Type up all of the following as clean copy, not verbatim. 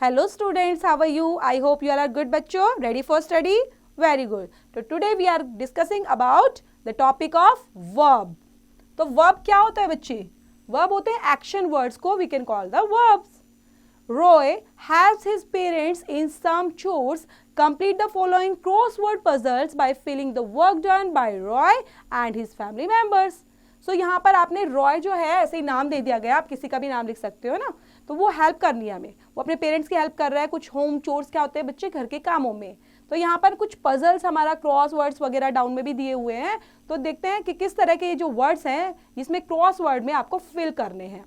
Hello students, how are you? I hope you all are good बच्चों. Ready for study? Very good. So today we are discussing about the topic of verb. तो verb क्या होता है बच्चे? Verb होते हैं action words को we can call the verbs. Roy helps his parents in some chores. Complete the following crossword puzzles by filling the work done by Roy and his family members. So यहाँ पर आपने रॉय जो है ऐसे ही नाम दे दिया गया, आप किसी का भी नाम लिख सकते हो ना. तो वो हेल्प करनी है हमें, वो अपने पेरेंट्स की हेल्प कर रहा है. कुछ होम चोर्स क्या होते हैं बच्चे, घर के कामों में. तो यहाँ पर कुछ पजल्स हमारा क्रॉस वर्ड्स वगैरह डाउन में भी दिए हुए हैं. तो देखते हैं कि किस तरह के जो वर्ड्स हैं इसमें क्रॉस वर्ड में आपको फिल करने हैं.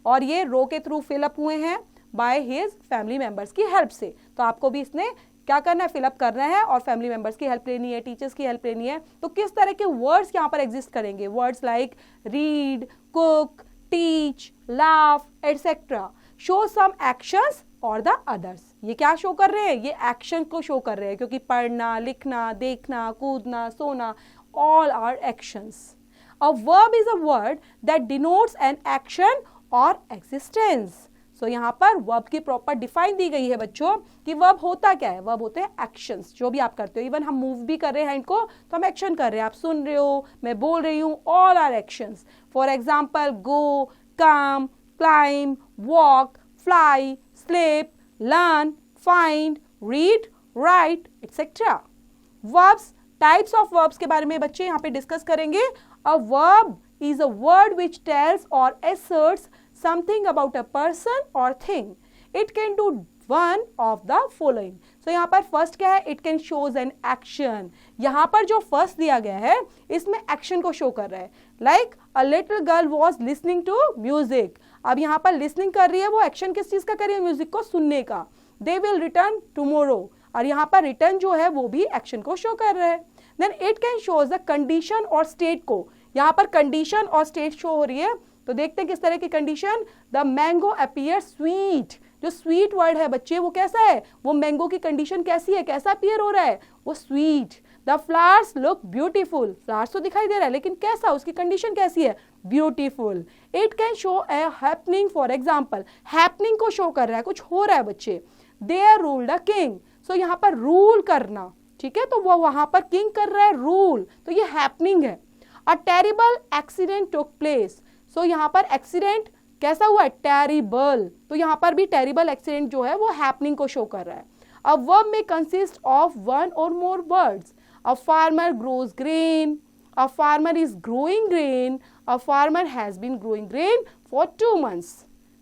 और ये रो के थ्रू फिल अप हुए हैं बाय हिज फैमिली मेंबर्स की हेल्प से. तो आपको भी इसने क्या करना है, फिलअप करना है और फैमिली मेंबर्स की हेल्प लेनी है, टीचर्स की हेल्प लेनी है. तो किस तरह के वर्ड्स यहाँ पर एग्जिस्ट करेंगे? Words like read, cook, teach, laugh etcetera. Show some actions और द अदर्स. ये क्या शो कर रहे हैं? ये एक्शन को शो कर रहे हैं, क्योंकि पढ़ना, लिखना, देखना, कूदना, सोना, all are actions. A verb is a word that denotes an action और एग्जिस्टेंस. सो यहाँ पर वर्ब की प्रॉपर डिफाइन दी गई है बच्चों कि वर्ब होता क्या है. वर्ब होते हैं एक्शंस, जो भी आप करते हो. इवन हम मूव भी कर रहे हैं इनको तो हम एक्शन कर रहे हैं. आप सुन रहे हो, मैं बोल रही हूँ, all are actions. For example go, come, climb, walk, fly, sleep, learn, find, read, write etcetera. Verbs, types of verbs के बारे में बच्चे यहाँ पे डिस्कस करेंगे. A verb is a word which tells or asserts something about a person or thing. It can do one of the following. So यहाँ पर first क्या है? It can shows an action. यहाँ पर जो first दिया गया है इसमें action को show कर रहा है. Like a little girl was listening to music. अब यहाँ पर listening कर रही है, वो action किस चीज़ का कर रही है? म्यूजिक को सुनने का. They will return tomorrow. और यहाँ पर return जो है वो भी action को show कर रहा है. Then it can shows the condition और state को. यहाँ पर कंडीशन और स्टेट शो हो रही है. तो देखते हैं किस तरह की condition. The mango appear sweet. जो स्वीट वर्ड है बच्चे वो कैसा है? वो मैंगो की कंडीशन कैसी है, कैसा अपीयर हो रहा है? वो sweet. The flowers look beautiful. Flowers तो दिखाई दे रहा है लेकिन कैसा, उसकी कंडीशन कैसी है? Beautiful. It can show a happening. For example happening को शो कर रहा है, कुछ हो रहा है बच्चे. There ruled a king. So यहाँ पर रूल करना, ठीक है, तो वो वहां पर किंग कर रहा है रूल, तो ये हैपनिंग है. A terrible accident took place. So यहाँ पर एक्सीडेंट कैसा हुआ है? टेरिबल. तो यहाँ पर भी टेरिबल एक्सीडेंट जो है वो हैपनिंग को शो कर रहा है. A verb may consist of one or more words. A farmer grows grain. A farmer is growing grain. A farmer has been growing grain for 2 months.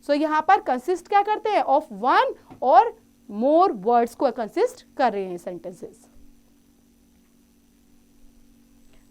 So यहाँ पर consist क्या करते हैं? Of one or more words को consist कर रहे हैं sentences.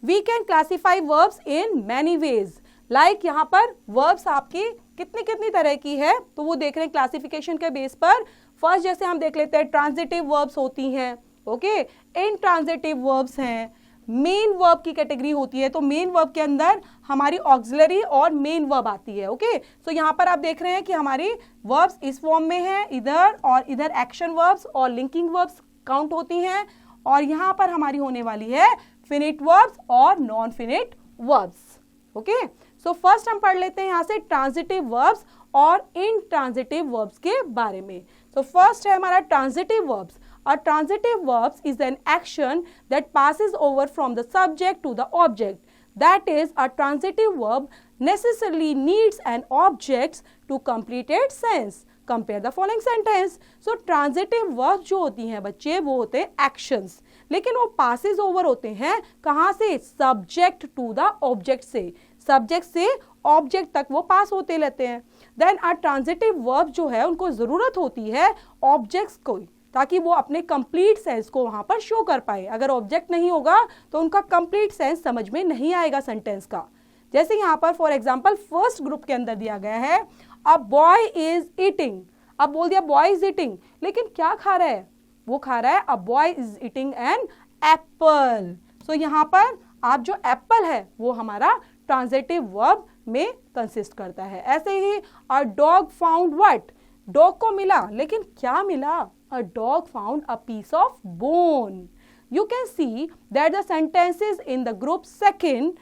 We can classify verbs in many ways. Like यहाँ पर verbs आपकी कितनी कितनी तरह की है तो वो देख रहे हैं क्लासिफिकेशन के बेस पर. फर्स्ट जैसे हम देख लेते हैं ट्रांजिटिव वर्ब्स होती हैं, ओके, इनट्रांजिटिव वर्ब्स हैं, मेन वर्ब की कैटेगरी होती है. तो मेन वर्ब के अंदर हमारी ऑक्सिलरी और मेन वर्ब आती है, ओके. सो यहाँ पर आप देख रहे हैं कि हमारी वर्ब्स इस फॉर्म में है, इधर और इधर एक्शन वर्ब्स और लिंकिंग वर्ब्स काउंट होती हैं. और यहाँ पर हमारी होने वाली है फिनिट वर्ब्स और non finite verbs, okay. So first हम पढ़ लेते हैं यहाँ से ट्रांजिटिव वर्ब्स और इनट्रांजिटिव वर्ब्स के बारे में. सो फर्स्ट है हमारा transitive verbs. A transitive verbs is an action that passes over from the subject to the object. That is a transitive verb necessarily needs an object to complete its sense. Compare the following sentence. So transitive verbs जो होती हैं बच्चे वो होते हैं actions, लेकिन वो passes over होते हैं कहाँ से? Subject to the object से. Subject से object तक वो pass होते रहते हैं. Then a transitive verb जो है उनको ज़रूरत होती है objects को, ताकि वो अपने complete sense को वहाँ पर show कर पाए. अगर object नहीं होगा तो उनका complete sense समझ में नहीं आएगा sentence का. जैसे यहाँ पर फॉर एग्जाम्पल फर्स्ट ग्रुप के अंदर दिया गया है अ बॉय इज ईटिंग. अब बोल दिया बॉय इज ईटिंग, लेकिन क्या खा रहा है? वो खा रहा है a boy is eating an apple. So यहाँ पर आप जो एप्पल है वो हमारा ट्रांजिटिव वर्ब में कंसिस्ट करता है. ऐसे ही a dog found what. Dog को मिला, लेकिन क्या मिला? A dog found a piece of bone. You can see that the sentences in the group second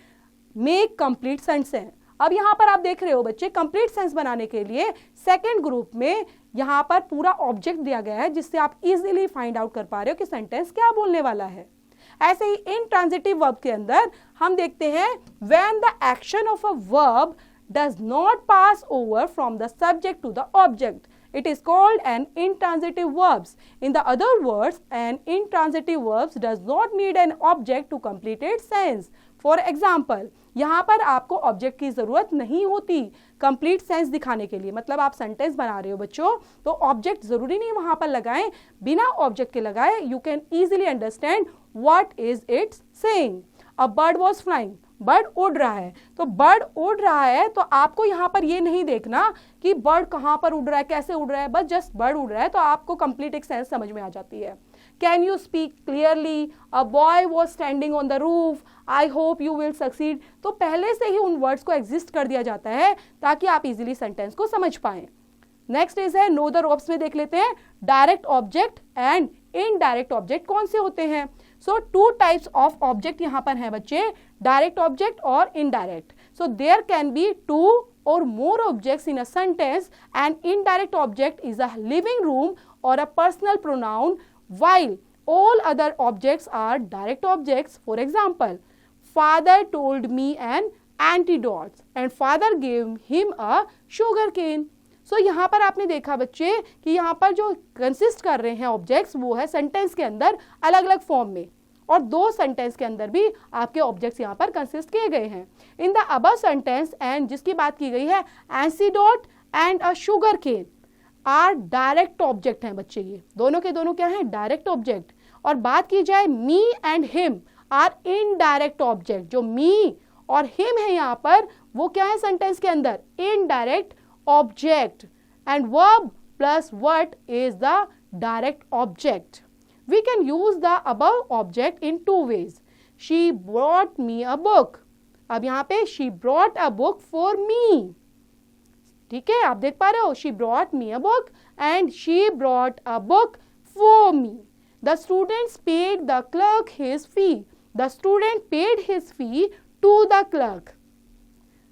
make complete sentence. अब यहाँ पर आप देख रहे हो बच्चे, कंप्लीट सेंस बनाने के लिए सेकंड ग्रुप में यहाँ पर पूरा ऑब्जेक्ट दिया गया है, जिससे आप इजीली फाइंड आउट कर पा रहे हो कि सेंटेंस क्या बोलने वाला है। ऐसे ही इंट्रांजिटिव वर्ब के अंदर हम देखते हैं when the action of a verb does not pass over from the subject to the object, it is called an intransitive verbs. In the other words, an intransitive verbs does not need an object to complete its sense. For example, यहाँ पर आपको object की जरूरत नहीं होती complete sense दिखाने के लिए। मतलब आप सेंटेंस बना रहे हो बच्चों, तो ऑब्जेक्ट जरूरी नहीं वहां पर लगाएं, बिना ऑब्जेक्ट के लगाए you can easily understand what is it's saying. A bird was flying, bird उड़ रहा है, तो बर्ड उड़ रहा है तो आपको यहाँ पर ये नहीं देखना कि बर्ड कहाँ पर उड़ रहा है, कैसे उड़ रहा है, बस जस्ट बर्ड उड़ रहा है, तो आपको कंप्लीट एक सेंस समझ में आ जाती है। Can you speak clearly, a boy was standing on the roof, I hope you will succeed. तो पहले से ही उन वर्ड्स को एग्जिस्ट कर दिया जाता है ताकि आप इजीली सेंटेंस को समझ पाएं। नेक्स्ट इज है नो द वर्ब्स में देख लेते हैं direct object and indirect object कौन से होते हैं। So two types of object यहाँ पर है बच्चे, डायरेक्ट ऑब्जेक्ट और indirect. So there can be two or more objects in a sentence, and indirect object is a living room or a personal pronoun, while all other objects are direct objects. For example, father told me an antidote and father gave him a sugar cane. So यहाँ पर आपने देखा बच्चे कि यहाँ पर जो consist कर रहे हैं ऑब्जेक्ट्स वो है सेंटेंस के अंदर अलग अलग फॉर्म में, और दो सेंटेंस के अंदर भी आपके ऑब्जेक्ट्स यहाँ पर कंसिस्ट किए गए हैं। In the above sentence and जिसकी बात की गई है antidote and a sugar cane are direct object हैं बच्चे, ये दोनों के दोनों क्या हैं, डायरेक्ट ऑब्जेक्ट। और बात की जाए me and him are indirect object, जो मी और हिम है यहाँ पर वो क्या है सेंटेंस के अंदर, indirect object, and verb plus what is the direct object. We can use the above object in two ways. She brought me a book. अब यहाँ पे she brought a book for me. ठीक है, आप देख पा रहे हो, she brought me a book and she brought a book for me. The students paid the clerk his fee. The student paid his fee to the clerk.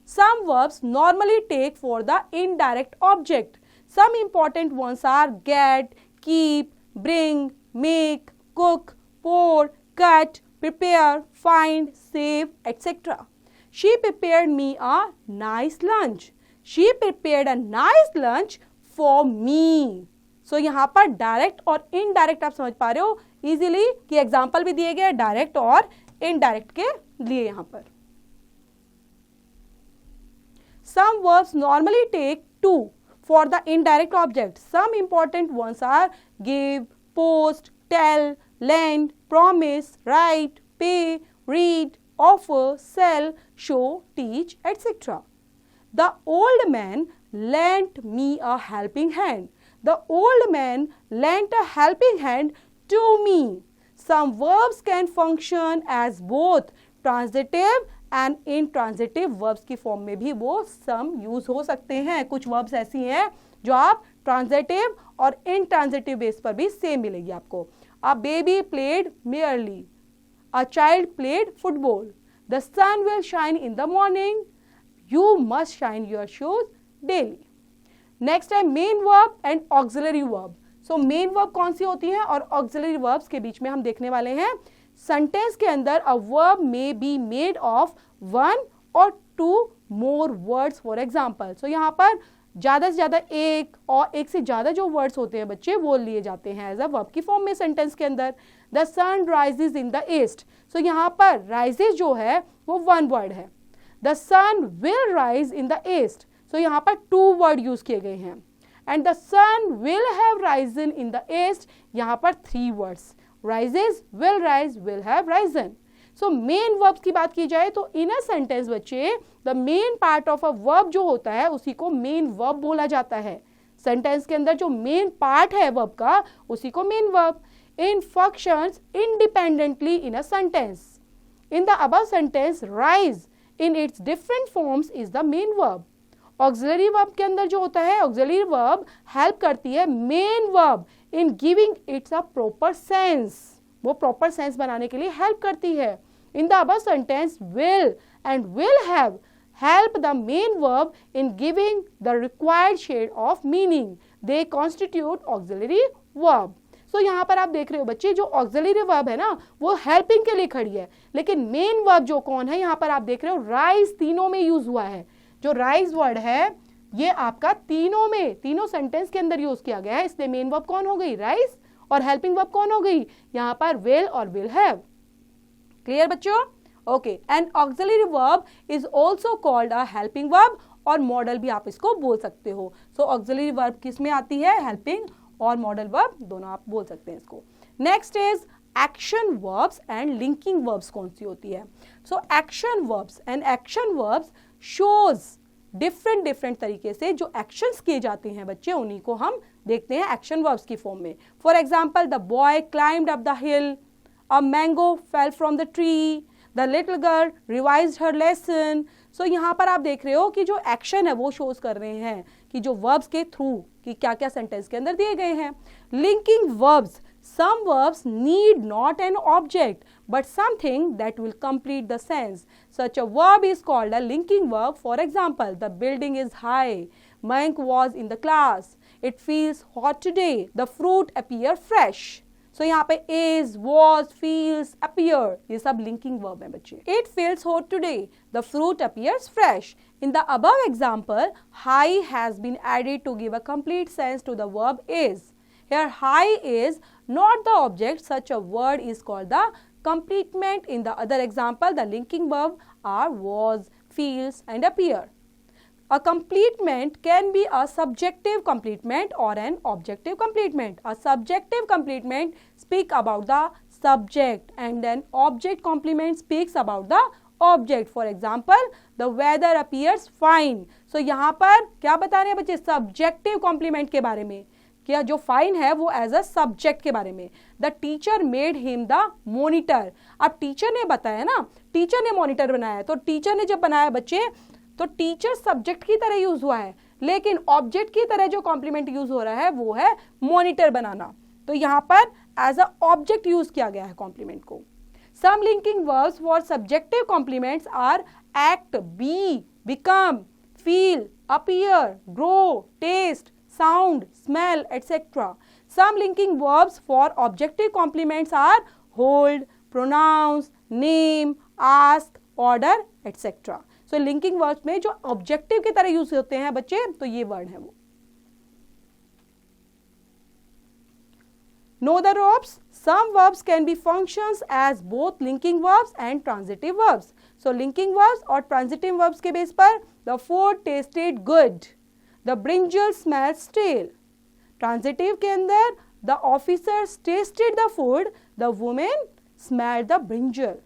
Some verbs normally take for the indirect object. Some important ones are get, keep, bring, make, cook, pour, cut, prepare, find, save, etc. She prepared me a nice lunch. She prepared a nice lunch for me. So यहाँ पर direct और indirect आप समझ पा रहे हो easily कि example भी दिए गए डायरेक्ट और इनडायरेक्ट के लिए। यहाँ पर some verbs normally take two for the indirect object. Some important ones are give, post, tell, lend, promise, write, pay, read, offer, sell, show, teach, etc. The old man lent me a helping hand. The old man lent a helping hand to me. Some verbs can function as both transitive and intransitive verbs की form में भी वो some use हो सकते हैं। कुछ verbs ऐसी हैं जो आप ट्रांजिटिव और intransitive बेस पर भी सेम मिलेगी आपको। A baby played merrily. A child played football. The sun will shine in the morning. You must shine your shoes daily. Next है main verb and auxiliary verb. So main verb कौन सी होती है और auxiliary verbs के बीच में हम देखने वाले हैं सेंटेंस के अंदर a verb may be made of one और two more words for example. So यहाँ पर ज्यादा से ज्यादा एक और एक से ज्यादा जो वर्ड्स होते हैं बच्चे वो लिए जाते हैं एज अ वर्ब की फॉर्म में सेंटेंस के अंदर। The sun rises in the east. So यहाँ पर राइजेस जो है वो वन वर्ड है। The sun will rise in the east. So यहाँ पर टू वर्ड यूज किए गए हैं। And the sun will have risen in the east, यहाँ पर three words rises, will rise, will have risen. So main verbs की बात की जाए तो इन अ सेंटेंस बच्चे the main part of a verb जो होता है उसी को मेन वर्ब बोला जाता है। सेंटेंस के अंदर जो मेन पार्ट है वर्ब का उसी को main verb. In functions independently in a sentence. In the above sentence rise in its different forms is the main verb. Auxiliary verb के अंदर जो होता है ऑक्सिलरी वर्ब हेल्प करती है main verb in giving it's a proper sense. वो proper sense बनाने के लिए हेल्प करती है। इन the above sentence will and will have help the main verb in giving the required shade of meaning. They constitute auxiliary verb. So यहाँ पर आप देख रहे हो बच्चे, जो auxiliary verb है ना वो helping के लिए खड़ी है, लेकिन main verb जो कौन है, यहाँ पर आप देख रहे हो rise तीनों में यूज हुआ है. जो rise word है ये आपका तीनों सेंटेंस के अंदर यूज किया गया है, इसलिए मेन वर्ब कौन हो गई, rise, और हेल्पिंग वर्ब कौन हो गई, यहाँ पर will और will have. क्लियर बच्चों? Okay. And auxiliary verb is also called a helping verb, और मॉडल भी आप इसको बोल सकते हो. सो ऑक्सिलरी वर्ब किस में आती है, हेल्पिंग और मॉडल वर्ब दोनों आप बोल सकते हैं इसको. Next is action verbs and linking verbs. कौन सी होती है? So action verbs and action verbs shows different तरीके से जो एक्शंस किए जाते हैं बच्चे, उन्हीं को हम देखते हैं एक्शन वर्ब्स की फॉर्म में. For example, the boy climbed up the hill, a mango fell from the tree, the little girl revised her lesson. So यहाँ पर आप देख रहे हो कि जो एक्शन है वो शोज कर रहे हैं कि जो वर्ब्स के थ्रू कि क्या क्या सेंटेंस के अंदर दिए गए हैं. Linking verbs, some verbs need not an object but something that will complete the sense. Such a verb is called a linking verb. For example, the building is high, Mayank was in the class, it feels hot today, the fruit appear fresh. So यहाँ पे is, was, feels, appear, ये सब linking verb है बच्चे. It feels hot today, the fruit appears fresh. In the above example, high has been added to give a complete sense to the verb is. Here high is not the object, such a word is called the complement. In the other example, the linking verb are was, feels and appear. A complement can be a subjective complement or an objective complement. A subjective complement speaks about the subject and an object complement speaks about the object. For example, the weather appears fine. So यहाँ पर क्या बता रहे हैं बच्चे, subjective complement के बारे में. क्या जो फाइन है वो एज अ सब्जेक्ट के बारे में. The teacher made him the monitor. अब टीचर ने बताया ना, टीचर ने मॉनिटर बनाया, तो टीचर ने जब बनाया बच्चे तो टीचर सब्जेक्ट की तरह यूज हुआ है, लेकिन ऑब्जेक्ट की तरह जो कॉम्प्लीमेंट यूज हो रहा है वो है मॉनिटर बनाना. तो यहाँ पर एज अ ऑब्जेक्ट यूज किया गया है कॉम्प्लीमेंट को. Some linking verbs for subjective complements are act, be, become, feel, appear, grow, taste, sound, smell, etc. Some linking verbs for objective complements are hold, pronounce, name, ask, order, etc. So linking verbs में जो objective की तरह use होते हैं बच्चे, तो ये word है वो. Know the ropes. Some verbs can be functions as both linking verbs and transitive verbs. So linking verbs और transitive verbs के बेस पर the food tasted good, the brinjal smells stale. Transitive के अंदर the officers tasted the food, the women smelled the brinjal.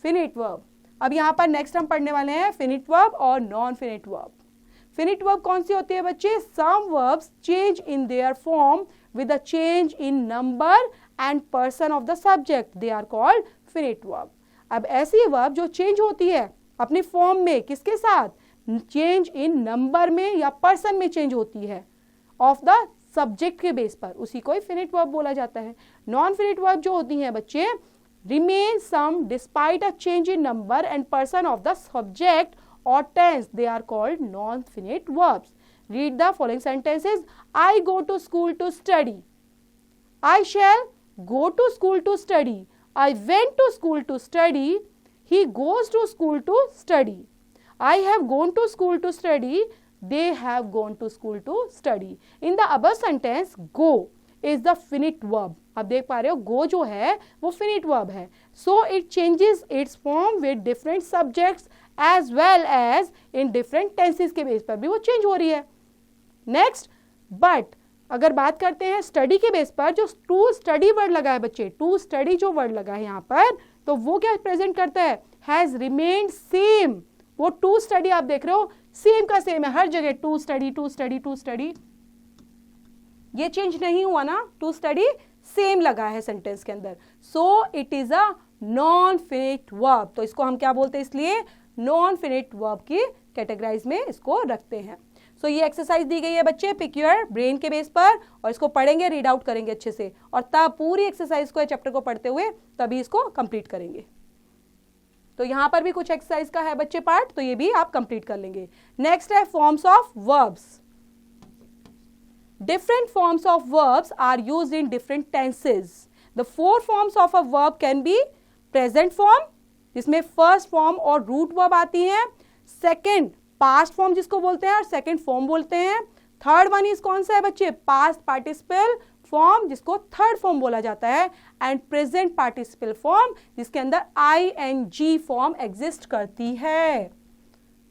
Finite verb. अब यहाँ पर next हम पढ़ने वाले हैं finite verb और non finite verb. Finite verb कौन सी होती है बच्चे? Some verbs change in their form with a change in number and person of the subject. They are called finite verb. अब ऐसी verb जो change होती है अपनी फॉर्म में, किसके साथ? चेंज इन नंबर में या पर्सन में चेंज होती है ऑफ द सब्जेक्ट के बेस पर, उसी को फिनिट वर्ब बोला जाता है. नॉन फिनिट वर्ब जो होती हैं बच्चे, remain same despite a change in number and person of the subject और tense, they are called non finite verbs. Read the following sentences. I go to school to study, I shall go to school to study, I went to school to study, he goes to school to study. I have gone to school to study, they have gone to school to study. In the above sentence, go is the finite verb. अब देख पा रहे हो go जो है वो finite verb है. So it changes its form with different subjects as well as in different tenses के बेस पर भी वो चेंज हो रही है. Next, but अगर बात करते हैं स्टडी के बेस पर, जो टू स्टडी वर्ड लगा है बच्चे, टू स्टडी जो वर्ड लगा है यहाँ पर, तो वो क्या प्रेजेंट करता है? Has remained same. वो टू स्टडी आप देख रहे हो सेम का सेम है हर जगह, to study to study to study, ये चेंज नहीं हुआ ना, टू स्टडी सेम लगा है सेंटेंस के अंदर. So it is a non finite verb. तो इसको हम क्या बोलते हैं? इसलिए नॉन फिनिट वर्ब की कैटेगराइज में इसको रखते हैं. सो ये एक्सरसाइज दी गई है बच्चे पिक योर ब्रेन के बेस पर, और इसको पढ़ेंगे, रीड आउट करेंगे अच्छे से, और तब पूरी एक्सरसाइज को, चैप्टर को पढ़ते हुए तभी इसको कंप्लीट करेंगे. तो यहाँ पर भी कुछ एक्सरसाइज का है बच्चे पार्ट, तो ये भी आप कंप्लीट कर लेंगे। नेक्स्ट है forms of verbs. Different forms of verbs are used in different tenses. The 4 forms of a verb can be present form, जिसमें फर्स्ट फॉर्म और रूट वर्ब आती हैं, सेकेंड पास्ट फॉर्म जिसको बोलते हैं और सेकेंड फॉर्म बोलते हैं, थर्ड वन इज कौन सा है बच्चे, पास्ट पार्टिसिपल फॉर्म जिसको थर्ड फॉर्म बोला जाता है, एंड प्रेजेंट पार्टिसिपल फॉर्म जिसके अंदर ing फॉर्म एग्जिस्ट करती है।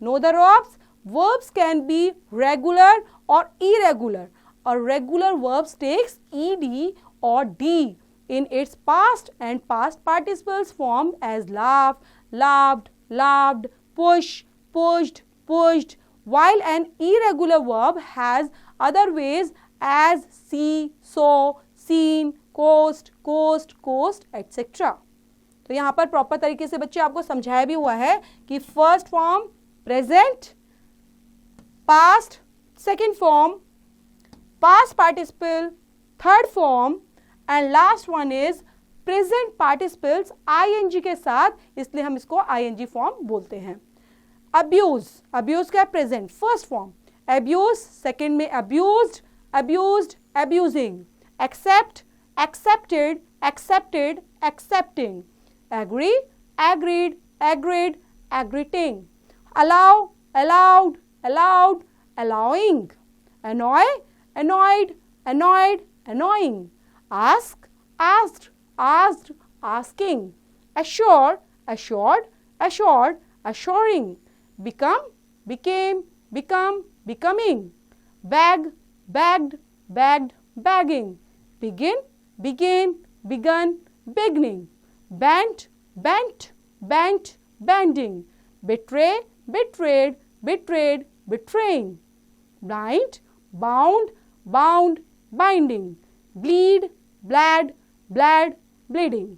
Know the verbs, verbs can be regular or irregular. A regular verb takes ed or d in its past and past participles form as laugh, laughed, laughed, push, pushed, pushed, while an irregular verb has other ways as see, saw, seen, coast, coast, coast, etc. तो यहाँ पर proper तरीके से बच्चे आपको समझाया भी हुआ है कि first form present, past second form, past participle third form, and last one is present participles ing के साथ, इसलिए हम इसको ing फॉर्म बोलते हैं। अब्यूज, अब्यूज क्या, present first form, abuse second में abused, abused, abusing, accept, accepted, accepted, accepting, agree, agreed, agreed, agreeing, allow, allowed, allowed, allowing, annoy, annoyed, annoyed, annoying, ask, asked, asked, asking, assure, assured, assured, assuring, become, became, become, becoming, beg, begged, begged, begging, begin, began, begun, beginning, bent, bent, bent, bending, betray, betrayed, betrayed, betraying, bind, bound, bound, binding, bleed, bled, bled, bleeding.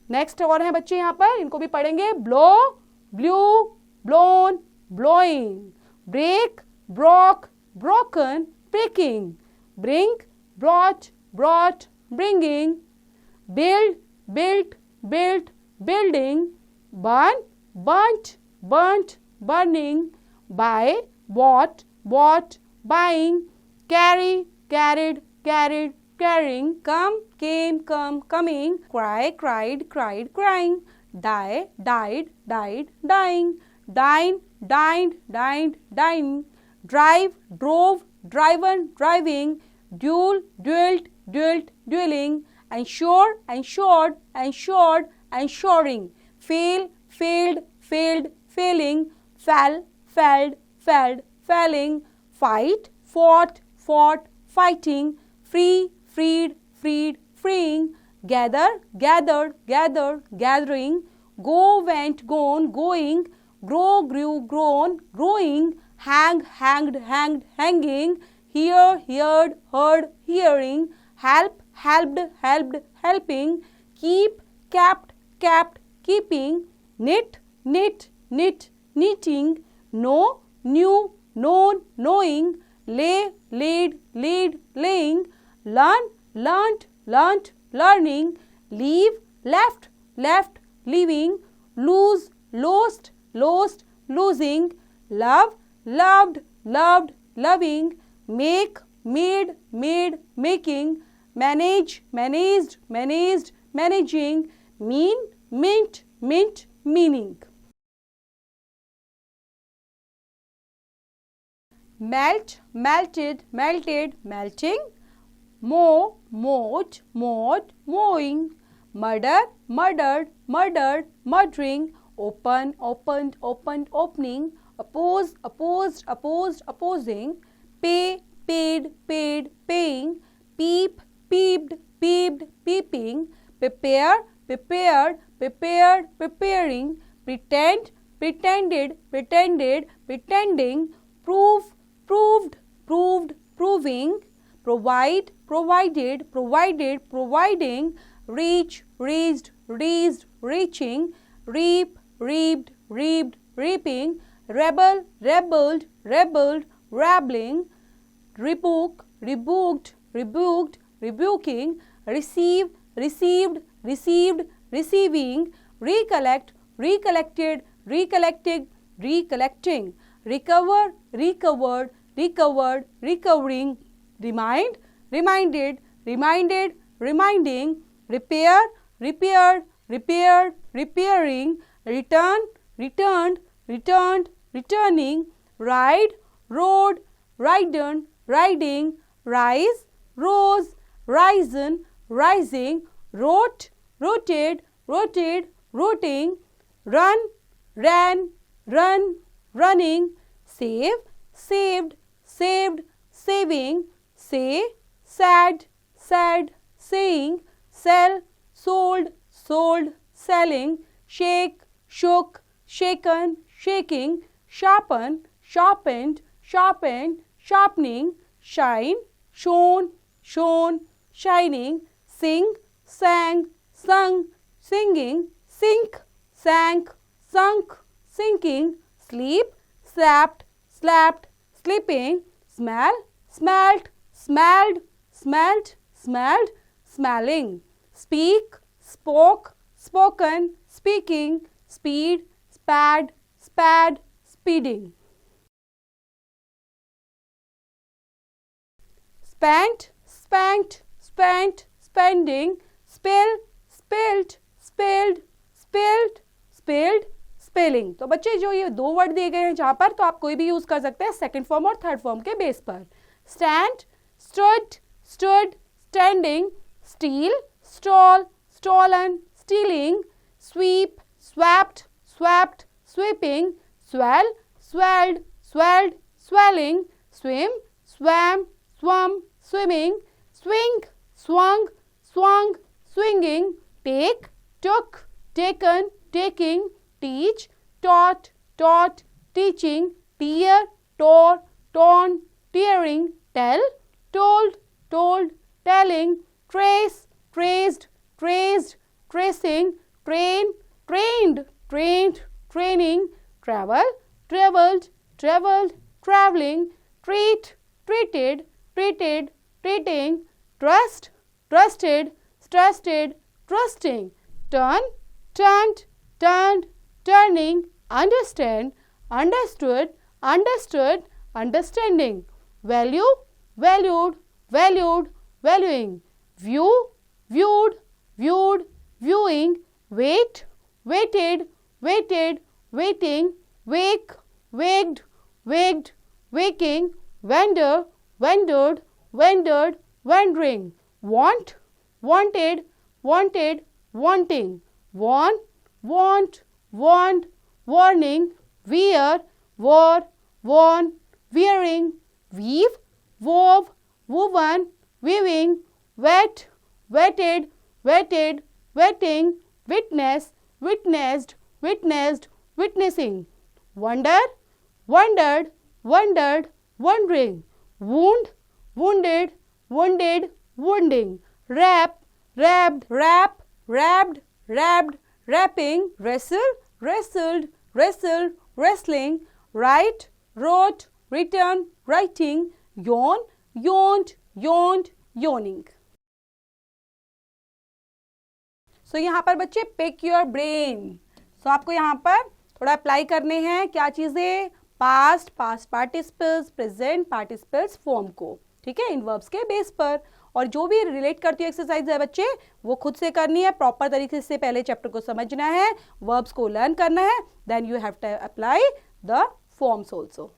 Next और हैं बच्चे यहाँ पर, इनको भी पढ़ेंगे। Blow, blue, blown, blowing, break, broke, broken, breaking, bring, brought, brought, bringing, build, built, built, building, burn, burnt, burnt, burning, buy, bought, bought, buying, carry, carried, carried, carrying, come, came, come, coming, cry, cried, cried, crying, die, died, died, dying, dine, dined, dined, dining, drive, drove, driven, driving, duel, duelled, duelled, duelling, ensure, ensured, ensured, ensuring, fail, failed, failed, failing, fell, felled, felled, felling, fight, fought, fought, fighting, free, freed, freed, freeing, gather, gathered, gathered, gathering, go, went, gone, going, grow, grew, grown, growing, hang, hanged, hanged, hanging, hear, heard, heard, hearing, help, helped, helped, helping, keep, kept, kept, keeping, knit, knit, knit, knitting, know, knew, known, knowing, lay, laid, laid, laying, learn, learnt, learnt, learning, leave, left, left, leaving, lose, lost, lost, losing, love, loved, loved, loving, make, made, made, making, manage, managed, managed, managing, mean, mint, mint, meaning. Melt, melted, melted, melting, mow, mowed, mowed, mowing, murder, murdered, murdered, murdering, open, opened, opened, opening, oppose, opposed, opposed, opposing, pay, paid, paid, paying, peep, peeped, peeped, peeping, prepare, prepared, prepared, preparing, pretend, pretended, pretended, pretending, prove, proved, proved, proving, provide, provided, provided, providing, reach, reached, reached, reaching, reap, reaped, reaped, reaping, rebel, rebelled, rebelled, rabbling, rebuke, rebuked, rebuked, rebuking, receive, received, received, receiving, recollect, recollected, recollecting, recollecting, recover, recovered, recovered, recovering, remind, reminded, reminded, reminding, repair, repaired, repaired, repairing, return, returned, returned, returning, ride, rode, ridden, riding, rise, rose, risen, rising, wrote, rotated, rotated, roting, run, ran, run, running, save, saved, saved, saving, say, sad, sad, saying, sell, sold, sold, selling, shake, shook, shaken, shaking, sharpen, sharpened, sharpened, sharpening, shine, shone, shone, shining, sing, sang, sung, singing, sink, sank, sunk, sinking, sleep, slept, slapped, sleeping, smell, smelt, smelled, smelt, smelled, smelling, speak, spoke, spoken, speaking, speed, spad, spad, speeding, spent, spanked, spent, spending, spill, spilt, spilled, spilled, spilled, spelling. तो बच्चे जो ये दो word दिए गए हैं जहां पर, तो आप कोई भी यूज कर सकते हैं सेकंड फॉर्म और थर्ड फॉर्म के बेस पर। Stand, stood, stood, standing, steal, stole, stolen, stealing, sweep, swept, swept, sweeping, swell, swelled, swelled, swelling, swim, swam, swum, swimming, swing, swung, swung, swinging, take, took, taken, taking, teach, taught, taught, teaching, tear, tore, torn, tearing, tell, told, told, telling, trace, traced, traced, tracing, train, trained, trained, training, travel, traveled, traveled, traveling, treat, treated, treated, treating, trust, trusted, trusted, trusting, turn, turned, turned, turning, understand, understood, understood, understanding, value, valued, valued, valuing, view, viewed, viewed, viewing, wait, waited, waited, waiting, wake, waked, waked, waking, vendor, vendored, vendored, wandering, want, wanted, wanted, wanting, warn, want, warned, warning, wear, wore, worn, wearing, weave, wove, woven, weaving, wet, wetted, wetted, wetting, witness, witnessed, witnessed, witnessing, wonder, wondered, wondered, wondering, wound, wounded, wounded, wounding, wrap, wrapped, wrap, wrapped, wrapped, wrapping, wrestle, wrestled, wrestled, wrestling, write, wrote, written, writing, yawn, yawned, yawned, yawning. So यहाँ पर बच्चे pick your brain. So आपको यहाँ पर थोड़ा apply करने हैं क्या चीजें, past, past participles, present participles form को, ठीक है, इन वर्ब्स के बेस पर। और जो भी रिलेट करती है एक्सरसाइज है बच्चे वो खुद से करनी है, प्रॉपर तरीके से पहले चैप्टर को समझना है, वर्ब्स को लर्न करना है, then you have to apply the forms also.